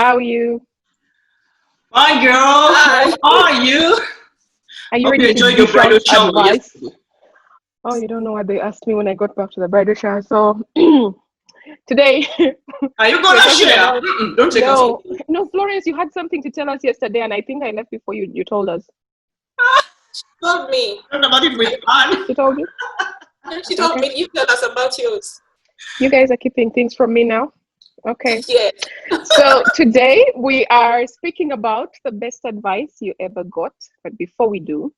How are you? Hi, girl. How Hi. are you? Are you Hope you ready to enjoyed your dish bridal out shower advice? yesterday. Oh, you don't know what they asked me when I got back to the bridal shower. So today Are you we're gonna talking share? about Don't take us for no, no, Florence, you had something to tell us yesterday, and I think I left before you told us. Told me. talk about it with Anne. She told you? She told Okay. me you tell us about yours. You guys are keeping things from me now. Okay. Yes. So today we are speaking about the best advice you ever got. But before we do,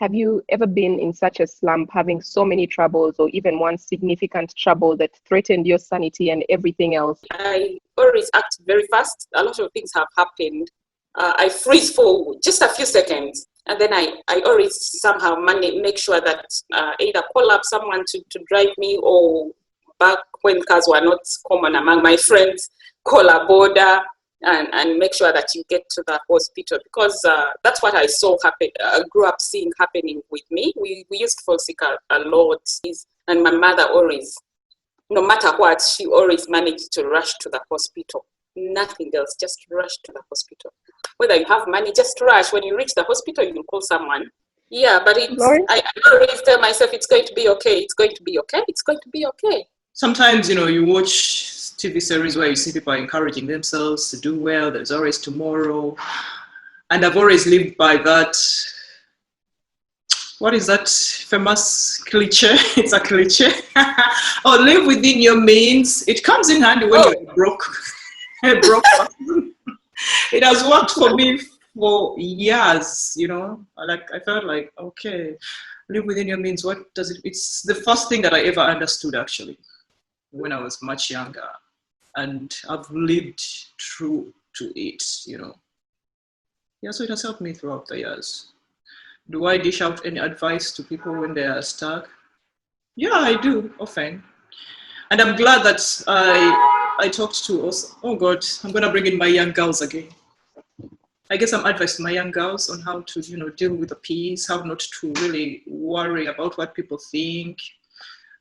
have you ever been in such a slump, having so many troubles, or even one significant trouble that threatened your sanity and everything else? I always act very fast. A lot of things have happened. I freeze for just a few seconds. And then I always somehow make sure that either call up someone to drive me, or back when cars were not common among my friends, call a border and make sure that you get to the hospital, because that's what I saw happen. Grew up seeing happening with me. We used to fall sick a lot, and my mother always, no matter what, she always managed to rush to the hospital. Nothing else, just rush to the hospital. Whether you have money, just rush. When you reach the hospital, you call someone. Yeah, but Lawrence? I always tell myself it's going to be okay. It's going to be okay. It's going to be okay. Sometimes, you watch TV series where you see people encouraging themselves to do well. There's always tomorrow. And I've always lived by that. What is that famous cliche? It's a cliche. Oh, live within your means. It comes in handy when you're broke. A broke person. It has worked for me for years, Like I felt like, okay, live within your means. What does it? It's the first thing that I ever understood actually when I was much younger, and I've lived true to it. Yeah, so it has helped me throughout the years. Do I dish out any advice to people when they are stuck? Yeah, I do often, and I'm glad that I talked to us. Oh God, I'm gonna bring in my young girls again. I get some advice to my young girls on how to, deal with the peace, how not to really worry about what people think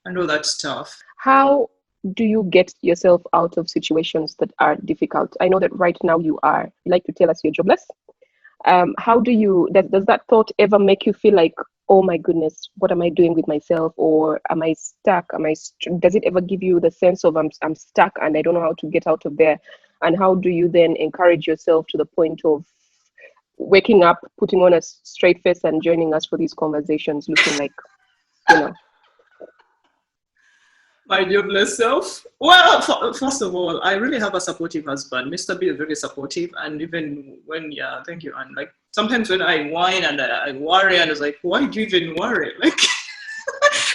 and all that stuff. How do you get yourself out of situations that are difficult? I know that right now you like to tell us you're jobless. How does that thought ever make you feel like, oh my goodness, what am I doing with myself? Or am I stuck? Does it ever give you the sense of I'm stuck and I don't know how to get out of there? And how do you then encourage yourself to the point of waking up, putting on a straight face and joining us for these conversations, looking like, you know? My jobless self. Well, first of all, I really have a supportive husband. Mr. B is very supportive, and even when, yeah, thank you. And like sometimes when I whine and I worry, and it's like, why do you even worry? Like,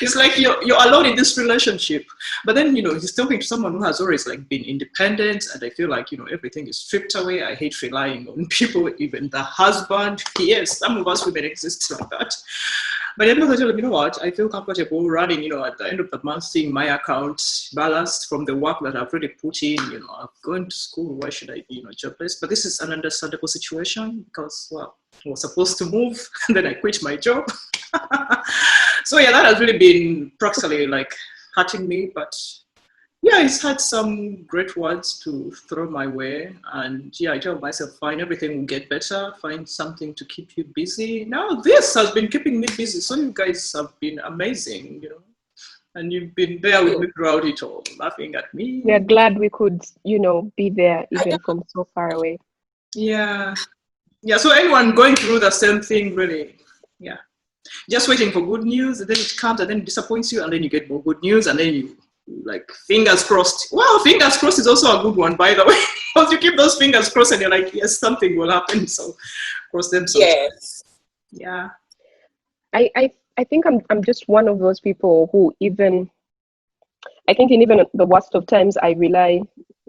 it's like you're alone in this relationship. But then he's talking to someone who has always like been independent, and I feel like everything is stripped away. I hate relying on people, even the husband. Yes, some of us women exist like that. But then I tell them, what? I feel comfortable running, at the end of the month, seeing my account balanced from the work that I've really put in. I've gone to school. Why should I be, jobless? But this is an understandable situation because, well, I was supposed to move, and then I quit my job. So yeah, that has really been practically like hurting me. But yeah, it's had some great words to throw my way. And yeah, I tell myself, fine, everything will get better. Find something to keep you busy. Now, this has been keeping me busy. So you guys have been amazing, and you've been there with me throughout it all, laughing at me. We are glad we could, be there even from so far away. Yeah. Yeah, so anyone going through the same thing, really, yeah. Just waiting for good news, and then it comes, and then it disappoints you, and then you get more good news, and then you like fingers crossed. Well, fingers crossed is also a good one, by the way, because you keep those fingers crossed, and you're like, yes, something will happen. So cross them. So Yes. yeah. I think I'm just one of those people who I think in even the worst of times I rely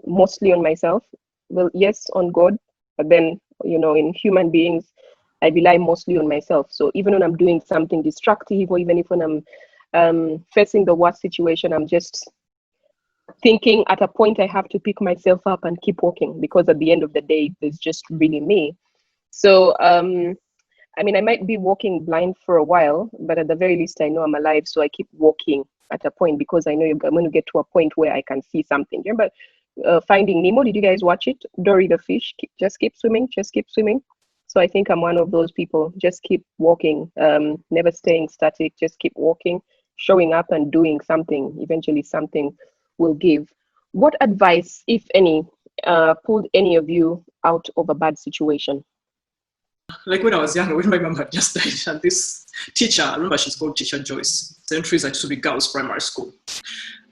mostly on myself. Well, yes, on God, but then in human beings I rely mostly on myself. So even when I'm doing something destructive, or even if when I'm facing the worst situation, I'm just thinking at a point I have to pick myself up and keep walking, because at the end of the day, it's just really me. So I mean, I might be walking blind for a while, but at the very least, I know I'm alive. So I keep walking at a point, because I know I'm going to get to a point where I can see something. Remember, Finding Nemo. Did you guys watch it? Dory the fish. Just keep swimming. Just keep swimming. So I think I'm one of those people. Just keep walking. Never staying static. Just keep walking, showing up and doing something. Eventually, something will give. What advice, if any, pulled any of you out of a bad situation? Like when I was younger, when my mom had just died, and this teacher, I remember she's called Teacher Joyce, Centuries at Subi Girls Primary School.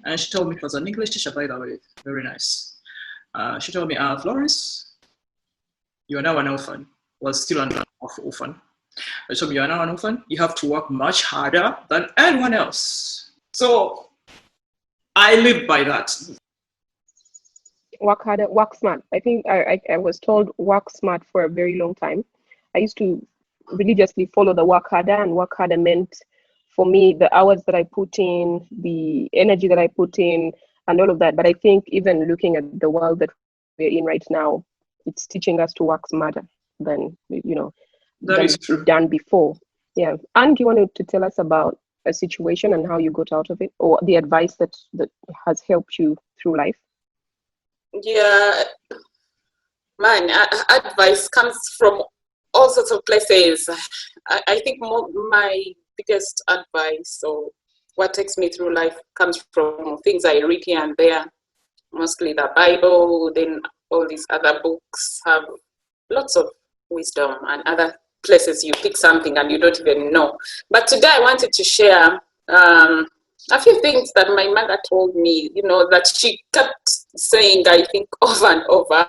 And she told me, it was an English teacher, by the way, very nice. She told me, Florence, you are now an orphan. Well, still an orphan. She told me, you are now an orphan. You have to work much harder than anyone else. So I live by that. Work harder, work smart. I think I was told work smart for a very long time. I used to religiously follow the work harder, and work harder meant for me the hours that I put in, the energy that I put in, and all of that. But I think even looking at the world that we're in right now, it's teaching us to work smarter than That than is true. we've done before. Yeah. And you wanted to tell us about a situation and how you got out of it, or the advice that has helped you through life? Yeah, man, advice comes from all sorts of places. I think my biggest advice, or what takes me through life, comes from things I read here and there, mostly the Bible. Then all these other books have lots of wisdom, and other places you pick something and you don't even know. But today I wanted to share a few things that my mother told me, that she kept saying, I think, over and over.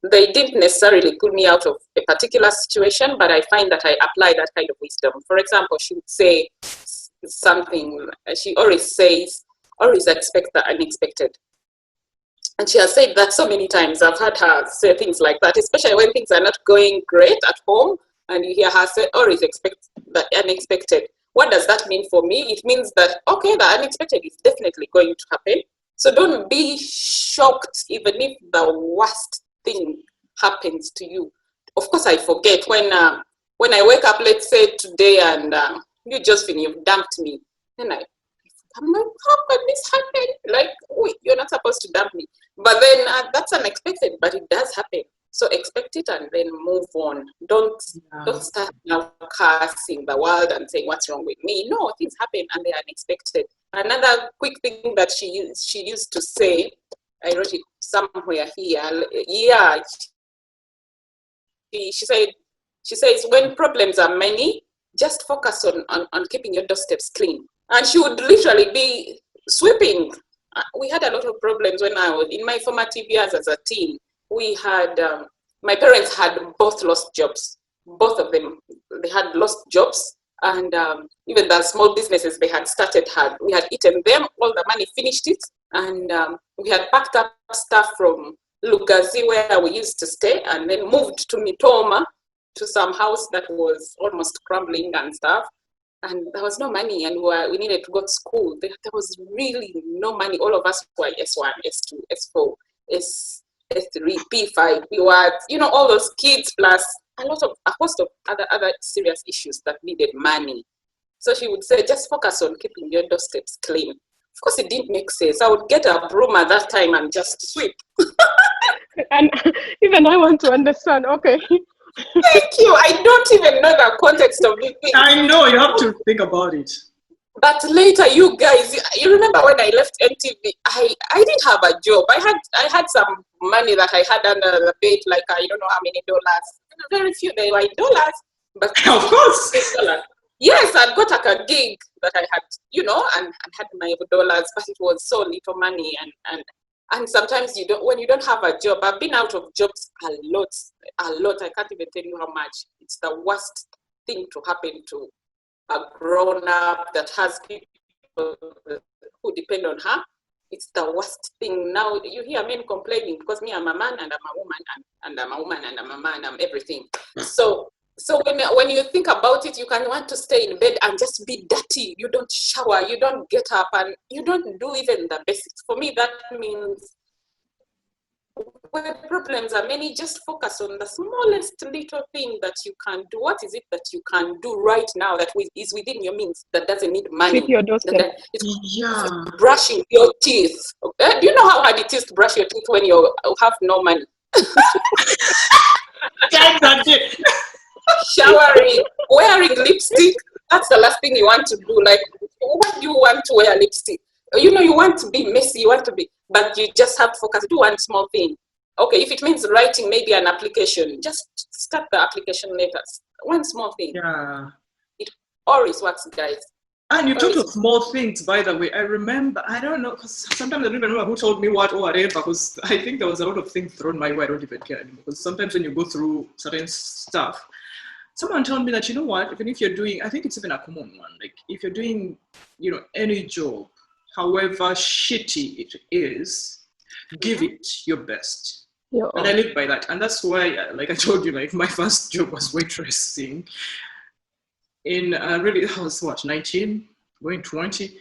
They didn't necessarily pull me out of a particular situation, but I find that I apply that kind of wisdom. For example, she would say something, she always says, always expect the unexpected. And she has said that so many times. I've heard her say things like that, especially when things are not going great at home, and you hear her say, always expect the unexpected. What does that mean for me? It means that, okay, the unexpected is definitely going to happen. So don't be shocked even if the worst thing happens to you. Of course, I forget when I wake up, let's say today, and you Josephine, you've dumped me. And I'm like, how can this happen? Like, wait, you're not supposed to dump me. But then that's unexpected, but it does happen. So expect it and then move on. Don't start now cursing the world and saying what's wrong with me. No, things happen and they're unexpected. Another quick thing that she used to say, I wrote it somewhere here. Yeah, she says when problems are many, just focus on keeping your doorsteps clean. And she would literally be sweeping. We had a lot of problems when I was in my formative years as a teen. We had, my parents had both lost jobs. Both of them, they had lost jobs. And even the small businesses they had started we had eaten them, all the money finished it. And we had packed up stuff from Lugazi, where we used to stay, and then moved to Mitoma, to some house that was almost crumbling and stuff. And there was no money, and we needed to go to school. There was really no money. All of us were S1, S2, S4, S3, P5, P1, all those kids, plus a host of other serious issues that needed money. So she would say, just focus on keeping your doorsteps clean. Of course, it didn't make sense. I would get a broom at that time and just sweep. And even I want to understand, okay. Thank you. I don't even know the context of this thing. I know, you have to think about it. But later, you guys, you remember when I left NTV, I didn't have a job. I had some money that I had under the bed, like I don't know how many dollars. Very few, they were in dollars. But Of course. Yes, I'd got like a gig that I had, and had my dollars, but it was so little money. And sometimes when you don't have a job, I've been out of jobs a lot. I can't even tell you how much. It's the worst thing to happen to a grown-up that has people who depend on her. It's the worst thing. Now you hear men complaining because me, I'm a man and I'm a woman, and I'm a woman and I'm a man, I'm everything. So when you think about it, you can want to stay in bed and just be dirty. You don't shower, you don't get up, and you don't do even the basics. For me, that means where problems are many, just focus on the smallest little thing that you can do. What is it that you can do right now that is within your means, that doesn't need money? Sweep your doorstep. Yeah. Brushing your teeth. Do you know how hard it is to brush your teeth when you have no money? Showering, wearing lipstick. That's the last thing you want to do. Like, why do you want to wear lipstick? You know, you want to be messy, you want to be, but you just have to focus. Do one small thing. Okay, if it means writing maybe an application, just start the application letters. One small thing. Yeah. It always works, guys. And you talked of small things, by the way. I remember, I don't know, because sometimes I don't even remember who told me what or whatever, because I think there was a lot of things thrown my way. I don't even care anymore. Because sometimes when you go through certain stuff, someone told me that, you know what, even if you're doing, I think it's even a common one, like if you're doing, you know, any job, however shitty it is, give it your best. Yeah. And I live by that. And that's why, like I told you, like my first job was waitressing in really, I was what, 19, going 20.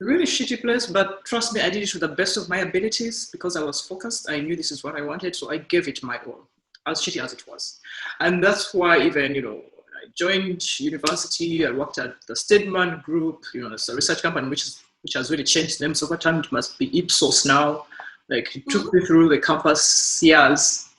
Really shitty place, but trust me, I did it to the best of my abilities because I was focused. I knew this is what I wanted, so I gave it my all, as shitty as it was. And that's why even, you know, I joined university, I worked at the Stedman Group, you know, it's a research company which has really changed names over time. It must be Ipsos now. Like, it took me through the campus years.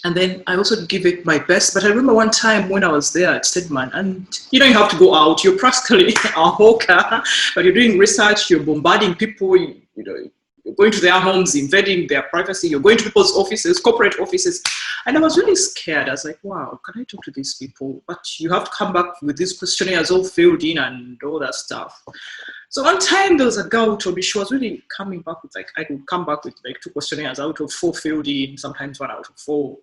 And then I also give it my best. But I remember one time when I was there at Stedman, and you know, you have to go out. You're practically a hawker, but you're doing research. You're bombarding people. You know, you're going to their homes, invading their privacy. You're going to people's offices, corporate offices. And I was really scared. I was like, wow, can I talk to these people? But you have to come back with these questionnaires all filled in and all that stuff. So one time there was a girl who told me she was really coming back with, like, I could come back with like 2 questionnaires out of 4 filled in, sometimes 1 out of 4.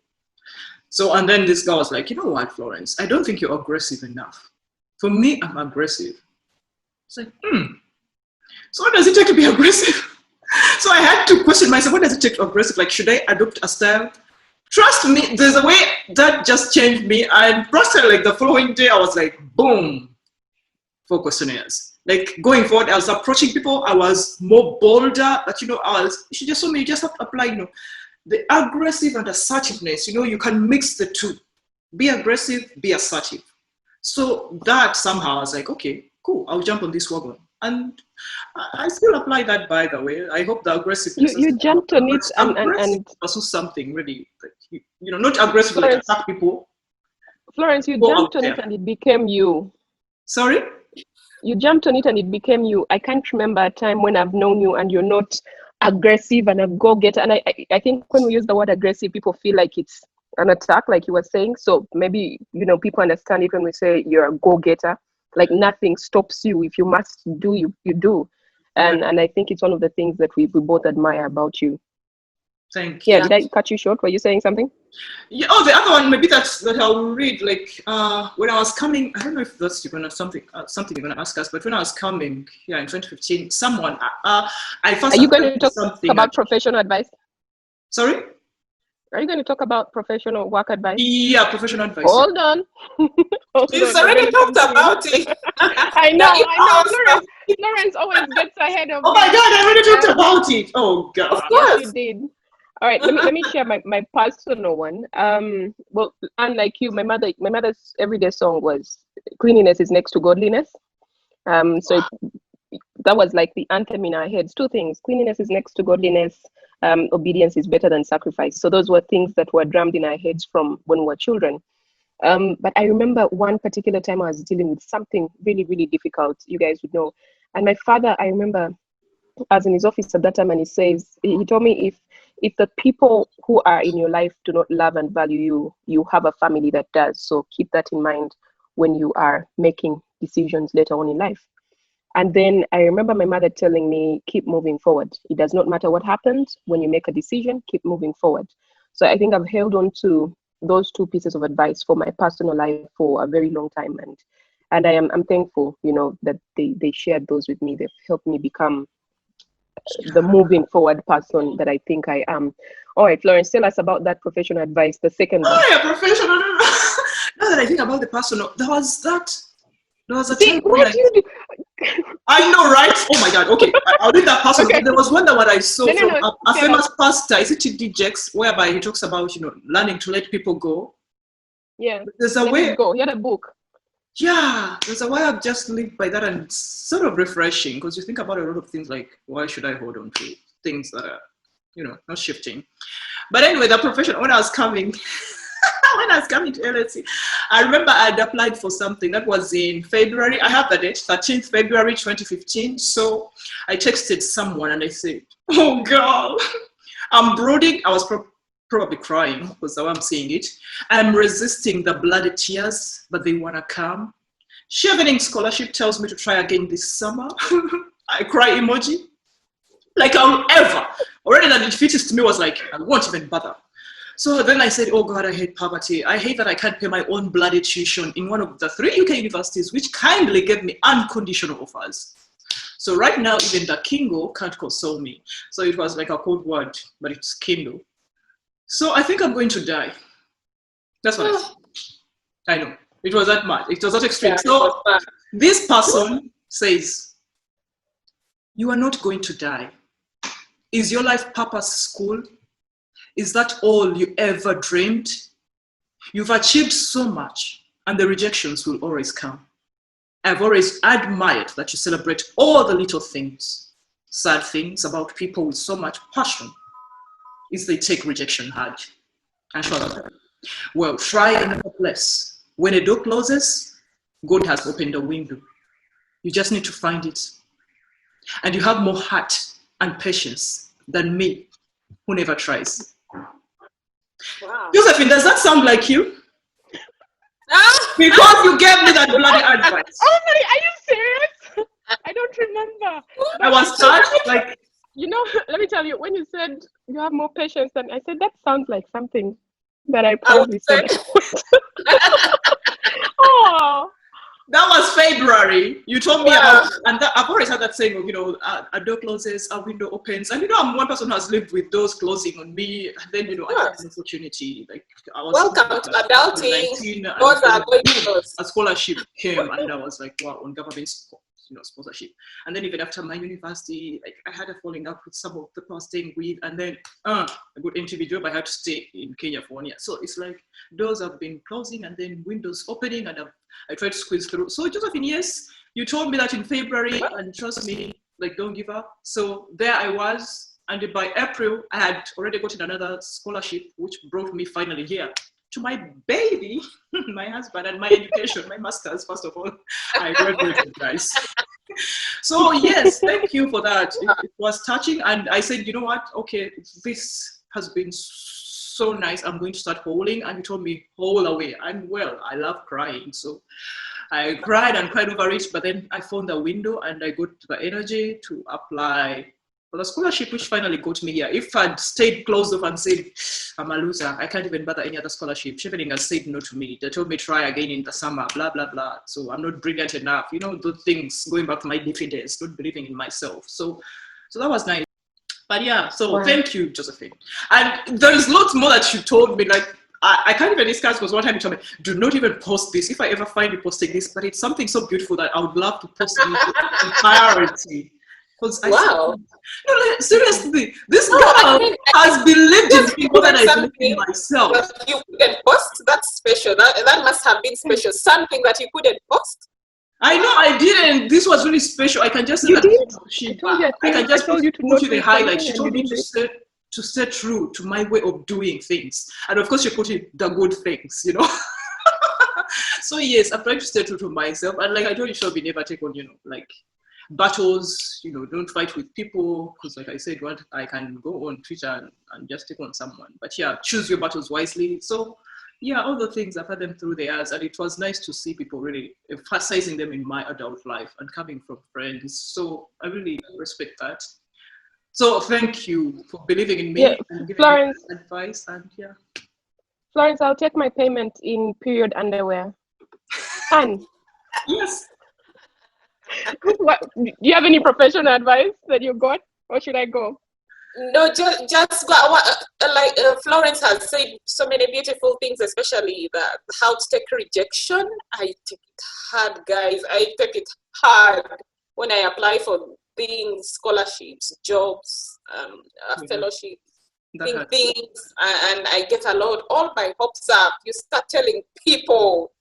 So, and then this guy was like, you know what, Florence, I don't think you're aggressive enough. For me, I'm aggressive. It's like, so what does it take to be aggressive? So I had to question myself, what does it take to be aggressive? Like, should I adopt a style? Trust me, there's a way that just changed me. And practically like the following day, I was like, boom, 4 questionnaires. Like going forward, I was approaching people, I was more bolder, but you know, she just told me, you just have to apply, you know, the aggressive and assertiveness, you know, you can mix the two. Be aggressive, be assertive. So that somehow I was like, okay, cool, I'll jump on this wagon. And I still apply that, by the way. I hope the aggressiveness. You jumped on it and pursue something really, like, you know, not aggressive like attack people. Florence, you jumped on it and it became you. Sorry? You jumped on it and it became you. I can't remember a time when I've known you and you're not aggressive and a go-getter. And I think when we use the word aggressive, people feel like it's an attack, like you were saying. So maybe, you know, people understand it when we say you're a go-getter. Like nothing stops you. If you must do, you do. And I think it's one of the things that we both admire about you. Thank you. Yeah, did I cut you short? Were you saying something? Yeah. Oh, the other one maybe that I'll read. Like when I was coming, I don't know if that's something you're gonna ask us, but when I was coming here in 2015, someone I first. Are you going to talk about professional advice? Sorry. Are you going to talk about professional work advice? Yeah, professional advice. Hold on. He's already talked about it. I know. Florence always gets ahead of me. Oh my God, I already talked about it. Oh God. Of course. You did. All right, let me share my personal one. Well, unlike you, my mother's everyday song was "Cleanliness is next to godliness." So that was like the anthem in our heads. 2 things: cleanliness is next to godliness. Obedience is better than sacrifice. So those were things that were drummed in our heads from when we were children. But I remember one particular time I was dealing with something really, really difficult. You guys would know. And my father, I remember, I was in his office at that time, and he told me, if the people who are in your life do not love and value you, you have a family that does. So keep that in mind when you are making decisions later on in life. And then I remember my mother telling me, keep moving forward. It does not matter what happens. When you make a decision, keep moving forward. So I think I've held on to those 2 pieces of advice for my personal life for a very long time. And I'm thankful, you know, that they shared those with me. They've helped me become the moving forward person that I think I am. All right, Florence, tell us about that professional advice, the second one. Oh yeah, professional. Now that I think about the personal, there was that There was a See, time what when do you do? I know, right? Oh my God. Okay, I'll read that passage. Okay. There was one that what I saw No, no, from no. a Tell famous us. pastor. Is it T.D. Jakes, whereby he talks about learning to let people go. Yeah. There's a Let way. it go. He had a book. Yeah, there's a way I've just lived by that, and it's sort of refreshing because you think about a lot of things like, why should I hold on to things that are, not shifting. But anyway, the profession, when I was coming, when I was coming to LSE, I remember I had applied for something that was in February. I have the date, 13th February 2015. So I texted someone and I said, oh God, I'm brooding. I was probably crying because the way I'm seeing it. I'm resisting the bloody tears, but they want to come. Chevening scholarship tells me to try again this summer. I cry emoji. Like I'll ever. Already the defeatist to me was like, I won't even bother. So then I said, oh God, I hate poverty. I hate that I can't pay my own bloody tuition in one of the 3 UK universities, which kindly gave me unconditional offers. So right now, even the Kindle can't console me. So it was like a code word, but it's Kindle. So I think I'm going to die. That's what I said. I know. It was that much. It was that extreme. Yeah, So this person says, you are not going to die. Is your life purpose school? Is that all you ever dreamed? You've achieved so much, and the rejections will always come. I've always admired that you celebrate all the little things, sad things about people with so much passion, is they take rejection hard. And shut up. Well, try another place. When a door closes, God has opened a window. You just need to find it. And you have more heart and patience than me, who never tries. Wow. Josephine, does that sound like you? Ah! Because you gave me that bloody advice. Oh my, are you serious? I don't remember. I was touched, like, Let me tell you, when you said you have more patience than I said, that sounds like something that I I would probably said. Oh, that was February. You told me Wow. about, and I've always had that saying of, a door closes, a window opens. And I'm one person who has lived with doors closing on me. And then, I had an opportunity. Like, I was Welcome to adulting. Doors are going to close. a scholarship came, and I was like, wow, on government sponsorship. And then even after my university, like I had a falling out with some of the people I was staying with, and then a good interview job, I had to stay in Kenya for 1 year. So it's like doors have been closing and then windows opening, and I tried to squeeze through. So Josephine, yes, you told me that in February, and trust me, like don't give up. So there I was, and by April, I had already gotten another scholarship, which brought me finally here to my baby, my husband, and my education, my master's, first of all. I graduated, guys. So yes, thank you for that. It was touching, and I said, you know what? Okay, this has been so nice. I'm going to start howling, and you told me haul away. And well, I love crying, so I cried and cried over it. But then I found a window, and I got the energy to apply for the scholarship, which finally got me here. If I'd stayed closed off and said, I'm a loser, I can't even bother any other scholarship, Chevening has said no to me. They told me try again in the summer, blah, blah, blah. So I'm not brilliant enough. Those things, going back to my diffidence, not believing in myself. So that was nice. But yeah, so wow. Thank you, Josephine. And there is lots more that you told me, like, I can't even discuss, because one time you told me, do not even post this if I ever find you posting this, but it's something so beautiful that I would love to post it in entirety. Wow. No, seriously, this girl has believed in me more than I believe in myself. That you couldn't post, that's special. That must have been special. Something that you couldn't post. I know I didn't. This was really special. I can just say you that did? I can just told you to put you the highlight. She and told you me didn't to stay true to my way of doing things. And of course, she put in the good things, So yes, I'm trying to stay true to myself. And like I told you, Shelby, never take on, like battles, don't fight with people. Because like I said, I can go on Twitter and just take on someone. But yeah, choose your battles wisely. So yeah, all the things I've had them through the years, and it was nice to see people really emphasizing them in my adult life and coming from friends. So I really respect that. So thank you for believing in me and giving me advice. And yeah, Florence, I'll take my payment in period underwear. And yes. what, do you have any professional advice that you got, or should I go? No, just go. Like Florence has said so many beautiful things, especially how to take rejection. I take hard, guys. I take it hard when I apply for things, scholarships, jobs, fellowships, things, and I get a lot. All my hopes up. You start telling people.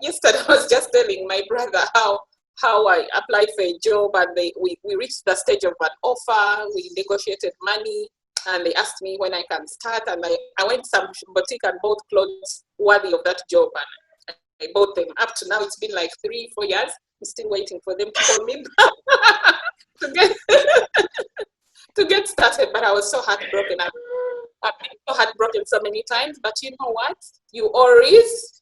Yesterday, I was just telling my brother how I applied for a job, and we reached the stage of an offer. We negotiated money, and they asked me when I can start. And I went to some boutique and bought clothes worthy of that job, and I bought them. Up to now, it's been like 3-4 years. I'm still waiting for them to call me to get to get started. But I was so heartbroken. I've been so heartbroken so many times. But you know what? You always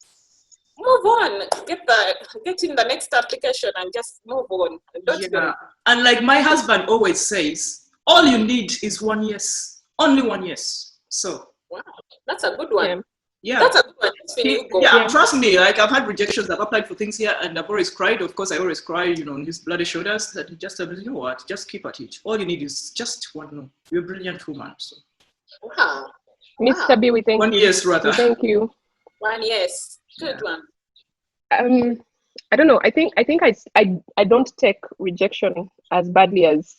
move on. Get in the next application and just move on. Don't worry. And like my husband always says, all you need is one yes. Only one yes. So wow, that's a good one. Yeah. That's a good one. Trust me, like I've had rejections. I've applied for things here and I've always cried. Of course, I always cry, on his bloody shoulders. That he just said, you know what, just keep at it. All you need is just one no. You're a brilliant woman. So wow. Mr. B, we thank one you. yes, rather. Thank you. One yes. Good one. I don't know. I think I don't take rejection as badly as,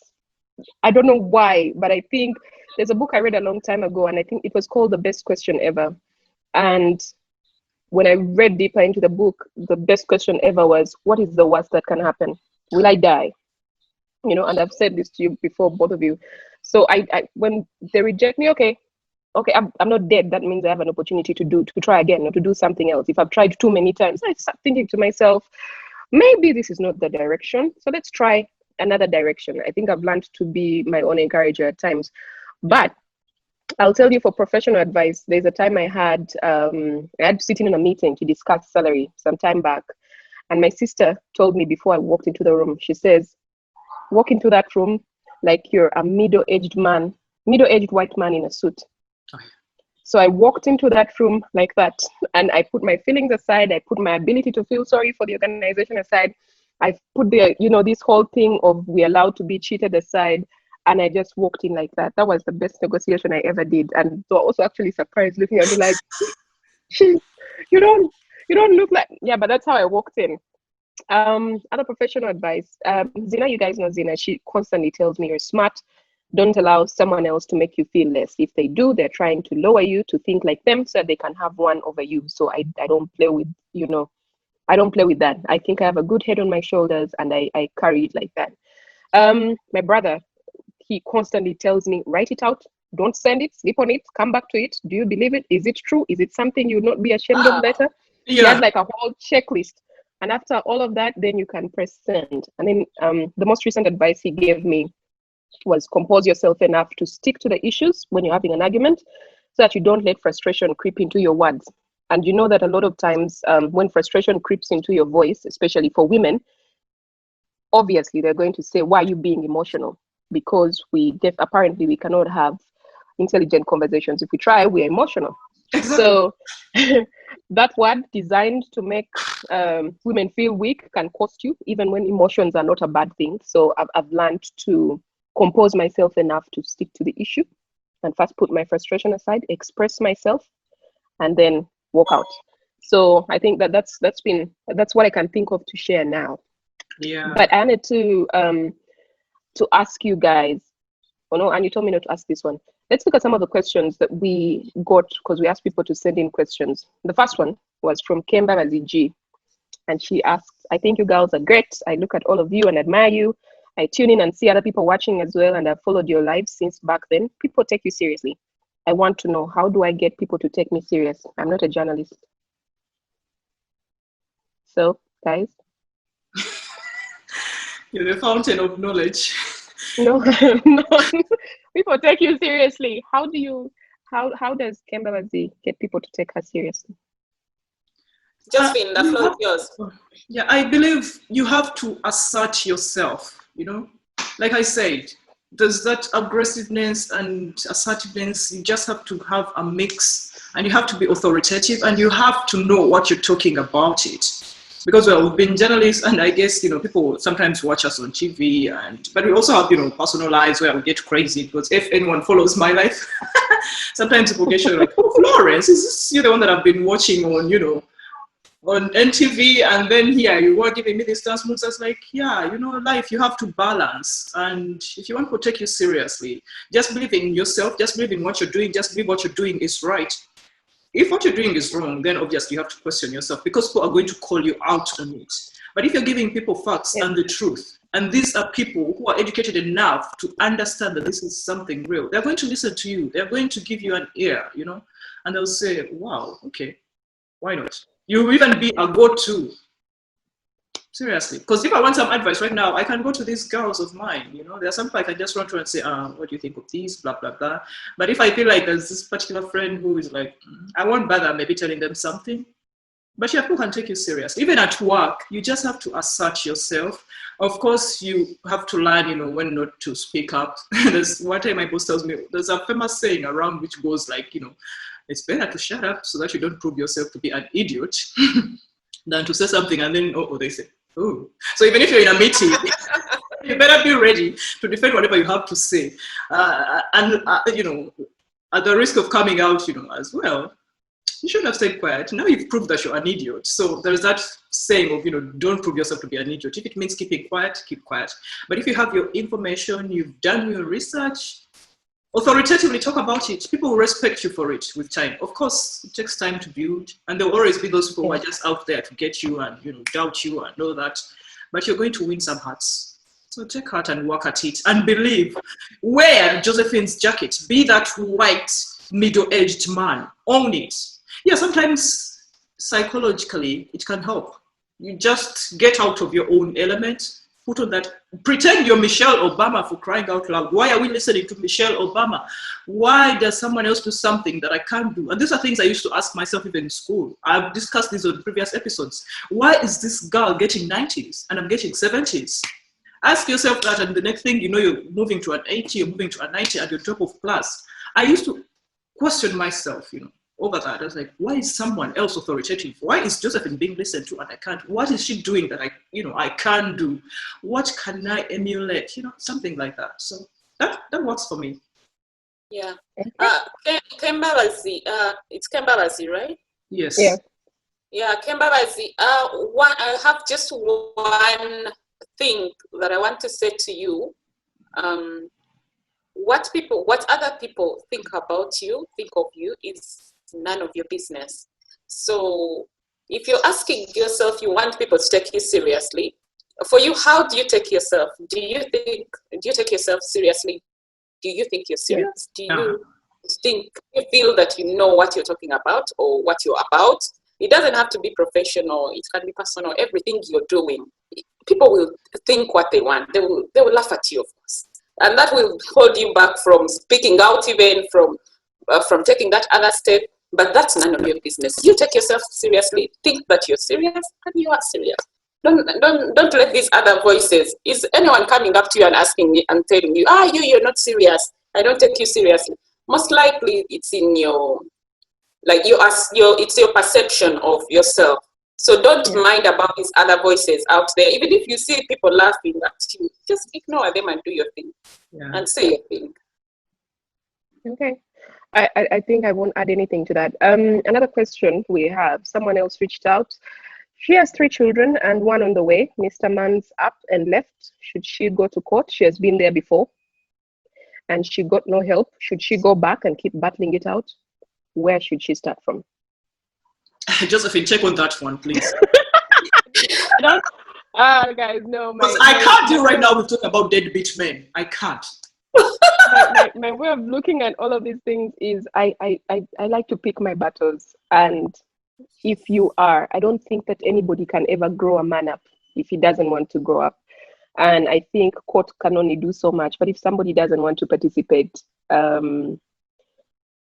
I don't know why, but I think there's a book I read a long time ago, and I think it was called The Best Question Ever. And when I read deeper into the book, the best question ever was, what is the worst that can happen? Will I die? And I've said this to you before, both of you. So I when they reject me, okay, I'm not dead. That means I have an opportunity to try again or to do something else. If I've tried too many times, I start thinking to myself, maybe this is not the direction. So let's try another direction. I think I've learned to be my own encourager at times. But I'll tell you, for professional advice, there's a time I had sitting in a meeting to discuss salary some time back. And my sister told me before I walked into the room, she says, walk into that room like you're a middle-aged white man in a suit. So I walked into that room like that, and I put my feelings aside. I put my ability to feel sorry for the organization aside. I put this whole thing of we're allowed to be cheated aside, and I just walked in like that. That was the best negotiation I ever did. And so also actually surprised, looking at me like, you don't look like, yeah, but that's how I walked in. Other professional advice. Zina, you guys know Zina. She constantly tells me you're smart. Don't allow someone else to make you feel less. If they do, they're trying to lower you to think like them so that they can have one over you. So I don't play with, I don't play with that. I think I have a good head on my shoulders, and I carry it like that. My brother, he constantly tells me, write it out. Don't send it, sleep on it, come back to it. Do you believe it? Is it true? Is it something you'd not be ashamed of later? Yeah. He has like a whole checklist. And after all of that, then you can press send. And then the most recent advice he gave me was compose yourself enough to stick to the issues when you're having an argument, so that you don't let frustration creep into your words. And you know that a lot of times when frustration creeps into your voice, especially for women, obviously they're going to say, why are you being emotional? Because apparently we cannot have intelligent conversations. If we try, we're emotional. So that word, designed to make women feel weak, can cost you, even when emotions are not a bad thing. So I've learned to compose myself enough to stick to the issue and first put my frustration aside, express myself, and then walk out. So I think that's what I can think of to share now. Yeah. But I wanted to ask you guys, and you told me not to ask this one. Let's look at some of the questions that we got, because we asked people to send in questions. The first one was from Kemba Maziji, and she asked, I think you girls are great. I look at all of you and admire you. I tune in and see other people watching as well, and I've followed your lives since back then. People take you seriously. I want to know, how do I get people to take me serious? I'm not a journalist. So, guys. You're the fountain of knowledge. No, people take you seriously. How does Kemba get people to take her seriously? Josephine, the floor is yours. Yeah, I believe you have to assert yourself, Like I said, there's that aggressiveness and assertiveness. You just have to have a mix, and you have to be authoritative, and you have to know what you're talking about it. Because we've been journalists, and I guess, people sometimes watch us on TV, but we also have, personal lives where we get crazy, because if anyone follows my life, sometimes people get like, oh, Florence, is this the one that I've been watching on on NTV, and then here you were giving me these dance moves. I was like, yeah, you know, life, you have to balance. And if you want to take you seriously, just believe in yourself, just believe in what you're doing, just believe what you're doing is right. If what you're doing is wrong, then obviously you have to question yourself, because people are going to call you out on it. But if you're giving people facts and the truth, and these are people who are educated enough to understand that this is something real, they're going to listen to you. They're going to give you an ear, you know, and they'll say, wow, okay, why not? You will even be a go-to. Seriously. Because if I want some advice right now, I can go to these girls of mine, you know, there are some people I can just run to and say, what do you think of these, blah, blah, blah. But if I feel like there's this particular friend who is like, I won't bother maybe telling them something. But yeah, people can take you serious. Even at work, you just have to assert yourself. Of course, you have to learn, you know, when not to speak up. There's one time my boss tells me, there's a famous saying around which goes like, you know, it's better to shut up so that you don't prove yourself to be an idiot than to say something and then, they say, oh. So even if you're in a meeting, you better be ready to defend whatever you have to say. You know, at the risk of coming out, you know, as well, you should have stayed quiet. Now you've proved that you're an idiot. So there's that saying of, you know, don't prove yourself to be an idiot. If it means keeping quiet, keep quiet. But if you have your information, you've done your research, authoritatively talk about it. People will respect you for it with time. Of course, it takes time to build, and there will always be those people who are just out there to get you and, you know, doubt you and all that. But you're going to win some hearts. So take heart and work at it and believe. Wear Josephine's jacket. Be that white, middle-aged man. Own it. Yeah, sometimes psychologically it can help. You just get out of your own element. Put on that, pretend you're Michelle Obama, for crying out loud. Why are we listening to Michelle Obama? Why does someone else do something that I can't do? And these are things I used to ask myself even in school. I've discussed this on previous episodes. Why is this girl getting 90s and I'm getting 70s? Ask yourself that, and the next thing you know, you're moving to an 80, you're moving to a 90 at your top of class. I used to question myself, you know, over that. I was like, why is someone else authoritative? Why is Josephine being listened to and I can't? What is she doing that I can't do? What can I emulate? You know, something like that. So that works for me. Yeah. Kembalazi, it's Kembalazi, right? Yes. Yeah. Yeah, Kembalazi. I have just one thing that I want to say to you. What other people think about you, think of you, is none of your business. So if you're asking yourself, you want people to take you seriously, for you, how do you take yourself? Do you take yourself seriously? Do you think you're serious? Do you feel that you know what you're talking about or what you're about? It doesn't have to be professional. It can be personal. Everything you're doing, people will think what they want. They will laugh at you, of course, and that will hold you back from speaking out, even from taking that other step. But that's none of your business. You take yourself seriously. Think that you're serious, and you are serious. Don't let these other voices. Is anyone coming up to you and asking you and telling you, you're not serious, I don't take you seriously? Most likely it's in your, it's your perception of yourself. So don't mind about these other voices out there. Even if you see people laughing at you, just ignore them and do your thing and say your thing. Okay. I think I won't add anything to that. Another question we have, someone else reached out. She has 3 children and one on the way. Mr. Man's up and left. Should she go to court? She has been there before and she got no help. Should she go back and keep battling it out? Where should she start from? Josephine, check on that one, please. Guys, no. I can't do right now. We're talking about deadbeat men. I can't. My way of looking at all of these things is I like to pick my battles. And if you are, I don't think that anybody can ever grow a man up if he doesn't want to grow up. And I think court can only do so much. But if somebody doesn't want to participate,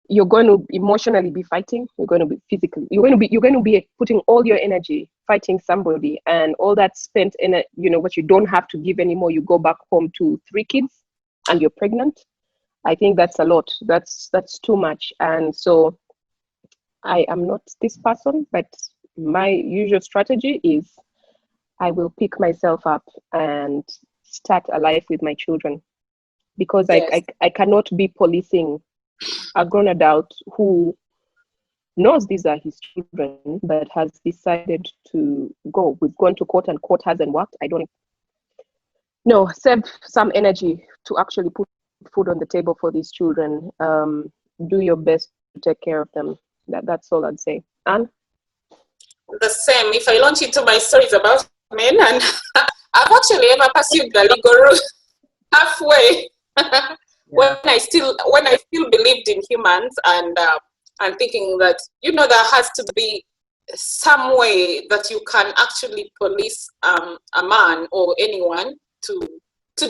you're going to emotionally be fighting. You're going to be physically. You're going to be putting all your energy fighting somebody, and all that spent in what you don't have to give anymore. You go back home to 3 kids, and you're pregnant. I think that's a lot. That's too much. And so I am not this person, but my usual strategy is I will pick myself up and start a life with my children, because I cannot be policing a grown adult who knows these are his children, but has decided to go. We've gone to court and court hasn't worked. I don't know. Save some energy to actually put food on the table for these children. Do your best to take care of them. That's all I'd say. Anne? The same. If I launch into my stories about men, and I've actually ever pursued the legal route halfway. When I still believed in humans, and thinking that, you know, there has to be some way that you can actually police a man or anyone to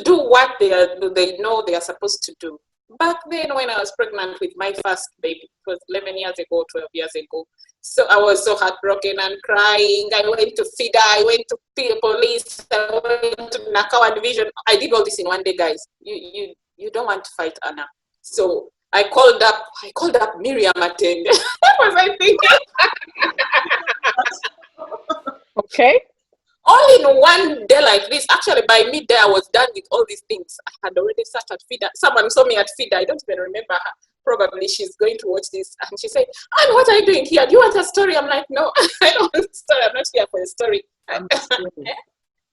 do what they know they are supposed to do. Back then, when I was pregnant with my first baby, it was 11 years ago, 12 years ago. So I was so heartbroken and crying. I went to FIDA, I went to police, I went to Nakawa division. I did all this in one day, guys. You don't want to fight Anna. So I called up Miriam Attend. What was I thinking? Okay. All in one day like this. Actually, by midday, I was done with all these things. I had already started FIDA. Someone saw me at FIDA. I don't even remember her. Probably she's going to watch this. And she said, "Anne, what are you doing here? Do you want a story?" I'm like, "No, I don't want a story. I'm not here for a story."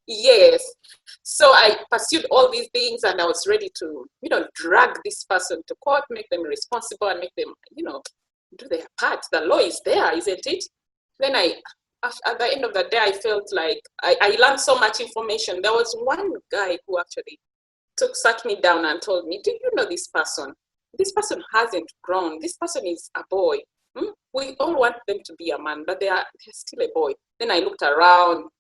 Yes. So I pursued all these things, and I was ready to, you know, drag this person to court, make them responsible, and make them, you know, do their part. The law is there, isn't it? Then at the end of the day, I felt like I learned so much information. There was one guy who actually sat me down and told me, "Do you know this person? This person hasn't grown. This person is a boy. We all want them to be a man, but they're still a boy." Then I looked around.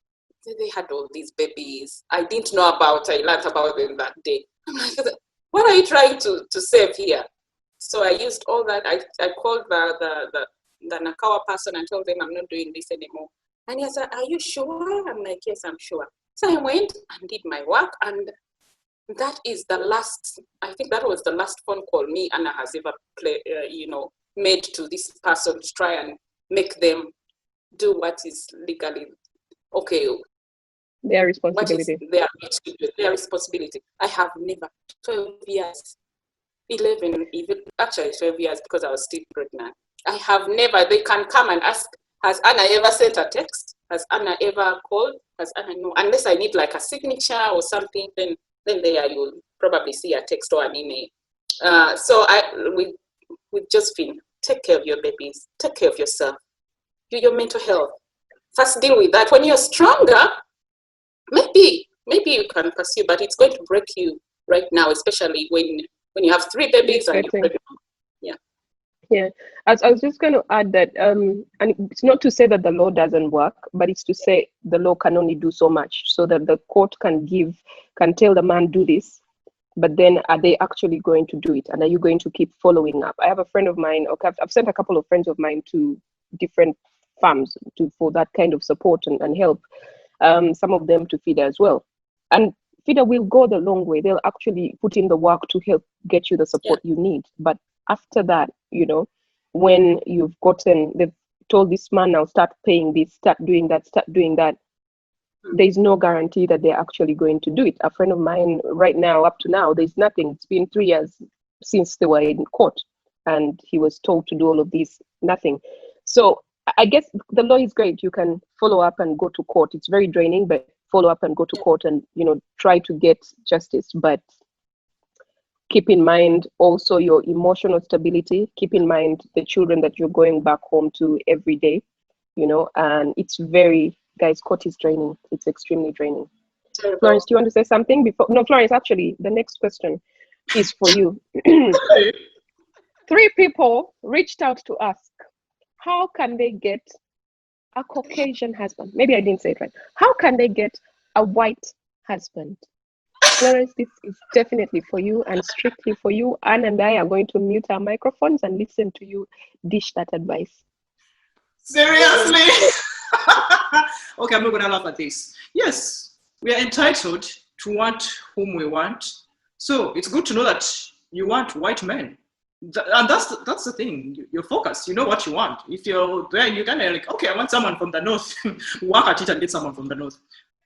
They had all these babies I didn't know about. I learned about them that day. I'm like, what are you trying to save here? So I used all that. I called the Nakawa person and told them I'm not doing this anymore. And he said, "Are you sure?" I'm like, "Yes, I'm sure." So I went and did my work, and that is the last, I think that was the last phone call me, Anna, has ever made to this person to try and make them do what is legally okay. Their responsibility. What is their responsibility. I have never, 12 years, 11, even actually 12 years, because I was still pregnant. I have never, they can come and ask, "Has Anna ever sent a text? Has Anna ever called? Has Anna?" No, unless I need like a signature or something, then there you'll probably see a text or an email. So with Josephine, take care of your babies, take care of yourself, your mental health. First deal with that. When you're stronger, maybe you can pursue, but it's going to break you right now, especially when you have 3 babies and you're pregnant. Yeah, I was just going to add that, and it's not to say that the law doesn't work, but it's to say the law can only do so much, so that the court can tell the man, "Do this," but then are they actually going to do it? And are you going to keep following up? I have a friend of mine, okay, I've sent a couple of friends of mine to different farms for that kind of support and help. Some of them to FIDA as well. And FIDA will go the long way. They'll actually put in the work to help get you the support you need. But after that, you know, when they've told this man, "Now start paying this, start doing that, there's no guarantee that they're actually going to do it. A friend of mine right now, up to now, there's nothing. It's been 3 years since they were in court, and he was told to do all of this, nothing. So I guess the law is great. You can follow up and go to court. It's very draining, but follow up and go to court and, you know, try to get justice. But keep in mind also your emotional stability. Keep in mind the children that you're going back home to every day, you know, and it's guys, court is draining. It's extremely draining. Terrible. Florence, do you want to say something before? No, Florence, actually, the next question is for you. 3 people reached out to ask, how can they get a Caucasian husband? Maybe I didn't say it right. How can they get a white husband? Florence, this is definitely for you and strictly for you. Anne and I are going to mute our microphones and listen to you dish that advice. Seriously? Okay, I'm not going to laugh at this. Yes, we are entitled to want whom we want. So it's good to know that you want white men. And that's the thing. You're focused. You know what you want. If you're there, you're kind of like, okay, I want someone from the north. Work at it and get someone from the north.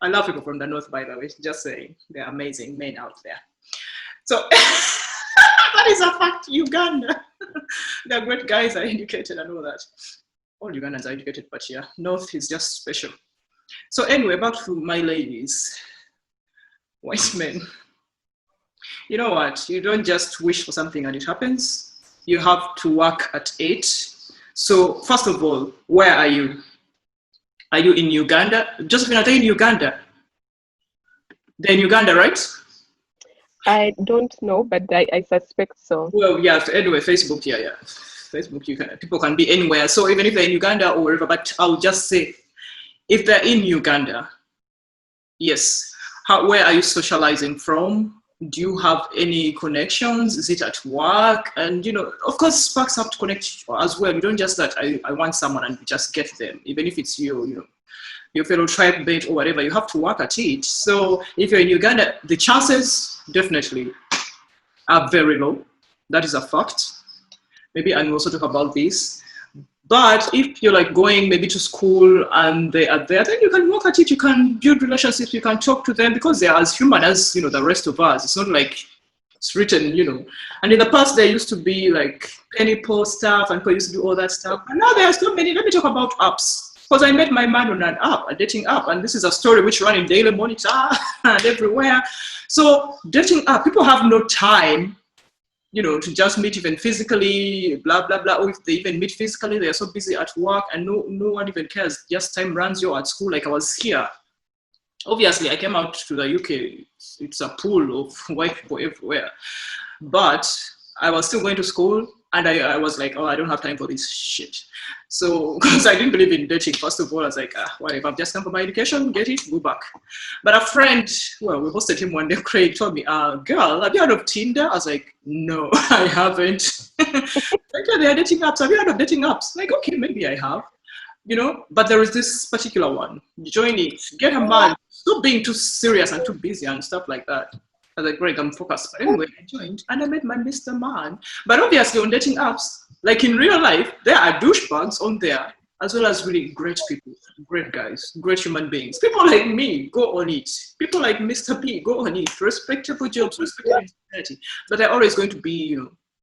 I love people from the north, by the way. Just saying, they're amazing men out there. So that That is a fact. Uganda. They're great guys, are educated and all that. All Ugandans are educated, but yeah, North is just special. So anyway, back to my ladies. White men. You know what? You don't just wish for something and it happens. You have to work at it. So first of all, where are you? Are you in Uganda? Josephine, are they in Uganda? They're in Uganda, right? I don't know, but I suspect so. Well, yeah. Anyway, Facebook, yeah. Facebook, people can be anywhere. So even if they're in Uganda or wherever, but I'll just say, if they're in Uganda, yes. Where are you socializing from? Do you have any connections? Is it at work? And of course, sparks have to connect as well. You don't just that I want someone and just get them, even if it's your fellow tribe mate or whatever. You have to work at it. So if you're in Uganda, the chances definitely are very low. That is a fact. Maybe I will also talk about this. But if you're like going maybe to school and they are there, then you can work at it, you can build relationships, you can talk to them because they are as human as, the rest of us. It's not like it's written, And in the past, there used to be like penny post stuff and people used to do all that stuff. And now there are so many. Let me talk about apps. Because I met my man on an app, a dating app. And this is a story which ran in Daily Monitor and everywhere. So dating app, people have no time to just meet even physically, blah, blah, blah. Or if they even meet physically, they're so busy at work and no one even cares. Just time runs you at school. Like I was here. Obviously, I came out to the UK. It's a pool of white people everywhere. But I was still going to school and I was like, I don't have time for this shit. So, because I didn't believe in dating, first of all, I was like, whatever, I've just come for my education, get it, go back. But a friend, we hosted him one day, Craig told me, girl, have you heard of Tinder? I was like, no, I haven't. Like, yeah, there are dating apps. Have you heard of dating apps? Like, okay, maybe I have. But there is this particular one. Join it, get a man, stop being too serious and too busy and stuff like that. I was like, Greg, I'm focused. But anyway, I joined and I met my Mr. Man. But obviously on dating apps, like in real life, there are douchebags on there, as well as really great people, great guys, great human beings. People like me, go on it. People like Mr. P, go on it. Respectable jobs, respectable society. But they're always going to be,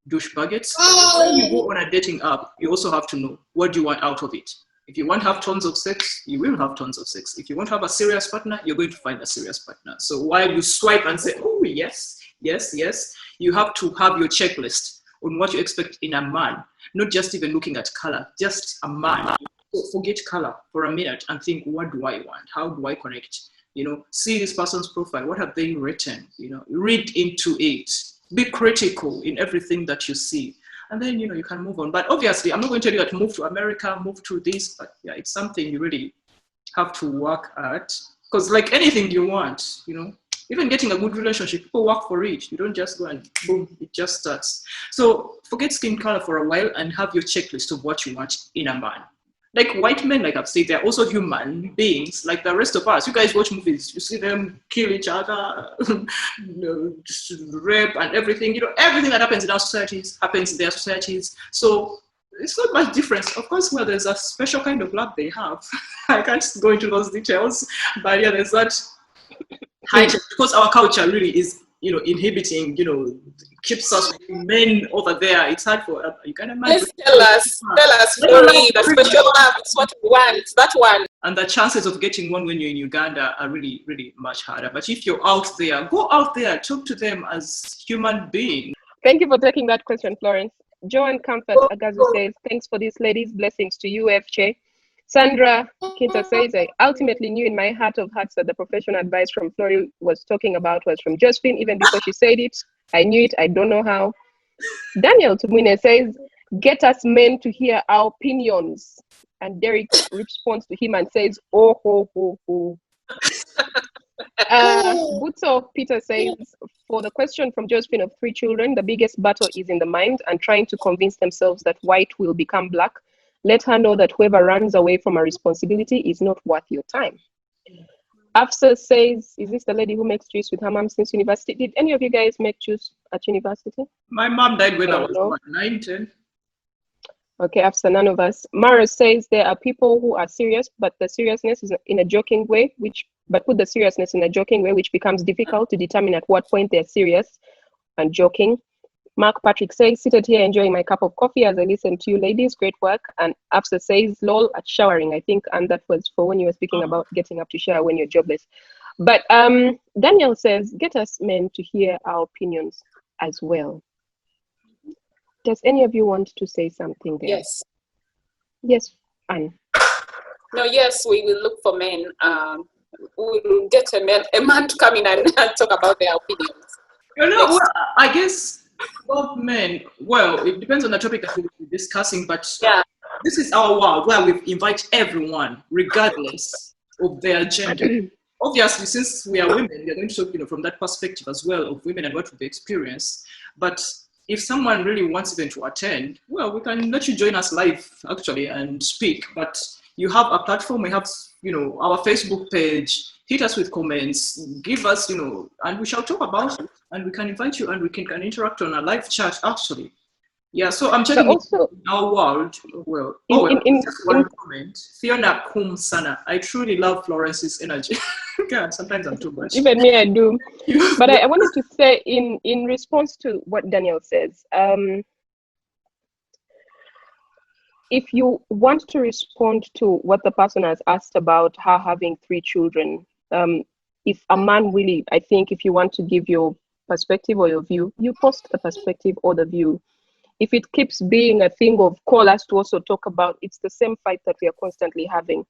douchebaggets. When you go on a dating app, you also have to know what do you want out of it. If you want to have tons of sex, you will have tons of sex. If you want to have a serious partner, you're going to find a serious partner. So while you swipe and say, oh, yes, yes, yes, you have to have your checklist on what you expect in a man, not just even looking at color, just a man. So forget color for a minute and think, what do I want? How do I connect? See this person's profile. What have they written? Read into it. Be critical in everything that you see. And then, you can move on. But obviously, I'm not going to tell you to move to America, move to this, but yeah, it's something you really have to work at. Because like anything you want, even getting a good relationship, people work for it. You don't just go and boom, it just starts. So forget skin color for a while and have your checklist of what you want in a man. Like white men, like I've said, they're also human beings, like the rest of us. You guys watch movies, you see them kill each other, rape and everything. Everything that happens in our societies happens in their societies. So it's not much difference. Of course, there's a special kind of love they have. I can't go into those details, but yeah, there's that height because our culture really is, inhibiting, keeps us men over there. It's hard for you can imagine. Tell us, Flori, the special love is what we want. That one. And the chances of getting one when you're in Uganda are really, really much harder. But if you're out there, go out there, talk to them as human beings. Thank you for taking that question, Florence. Joan Comfort Agazu says, thanks for these ladies. Blessings to you, FJ. Sandra Kinta says, I ultimately knew in my heart of hearts that the professional advice from Flori was talking about was from Josephine. Even before she said it, I knew it. I don't know how. Daniel Tumine says, get us men to hear our opinions. And Derek responds to him and says, oh, ho, ho, ho. Butso Peter says, for the question from Josephine of 3 children, the biggest battle is in the mind and trying to convince themselves that white will become black. Let her know that whoever runs away from a responsibility is not worth your time. Afsa says, is this the lady who makes juice with her mom since university? Did any of you guys make juice at university? My mom died when I was 9, 10. Okay, Afsa, none of us. Mara says there are people who are serious, but the seriousness is in a joking way, but put the seriousness in a joking way, which becomes difficult to determine at what point they're serious and joking. Mark Patrick says, seated here enjoying my cup of coffee as I listen to you ladies. Great work. And Afsa says, lol, at showering, I think. And that was for when you were speaking about getting up to shower when you're jobless. But Daniel says, get us men to hear our opinions as well. Does any of you want to say something there? Yes. Yes, Anne. No, yes, we will look for men. We will get a man to come in and talk about their opinions. You know, well, I guess both men, well, it depends on the topic that we'll be discussing, but this is our world where we invite everyone, regardless of their gender. Obviously, since we are women, we are going to talk, from that perspective as well of women and what we've experienced. But if someone really wants even to attend, well, we can let you join us live, actually, and speak. But you have a platform, we have, our Facebook page. Hit us with comments, give us, and we shall talk about it, and we can invite you, and we can interact on a live chat, actually. Yeah, so I'm checking also, in our world. Well, just one comment. Fiona Kumsana. I truly love Florence's energy. God, sometimes I'm too much. Even me, I do. But I wanted to say, in response to what Daniel says, if you want to respond to what the person has asked about her having 3 children, if a man really, I think if you want to give your perspective or your view, you post the perspective or the view. If it keeps being a thing of call us to also talk about, it's the same fight that we are constantly having.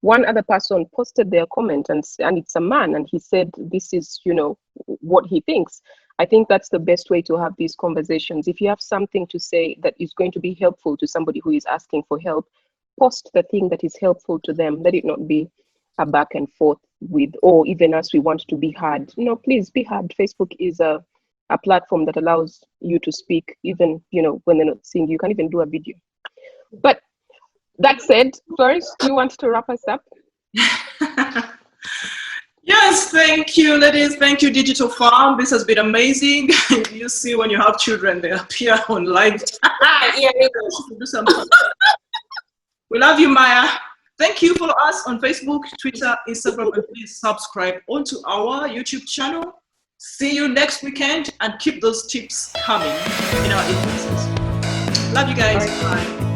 One other person posted their comment and it's a man, and he said this is, what he thinks. I think that's the best way to have these conversations. If you have something to say that is going to be helpful to somebody who is asking for help, post the thing that is helpful to them. Let it not be a back and forth with, or even as we want to be heard. Please be heard. Facebook is a platform that allows you to speak, even, when they're not seeing you. You can even do a video. But that said, Florence, do you want to wrap us up? Yes, thank you, ladies. Thank you, Digital Farm. This has been amazing. You see, when you have children, they appear on live. Do something. We love you, Maya. Thank you. Follow us on Facebook, Twitter, Instagram, and please subscribe onto our YouTube channel. See you next weekend, and keep those tips coming in our inboxes. Love you guys. Bye.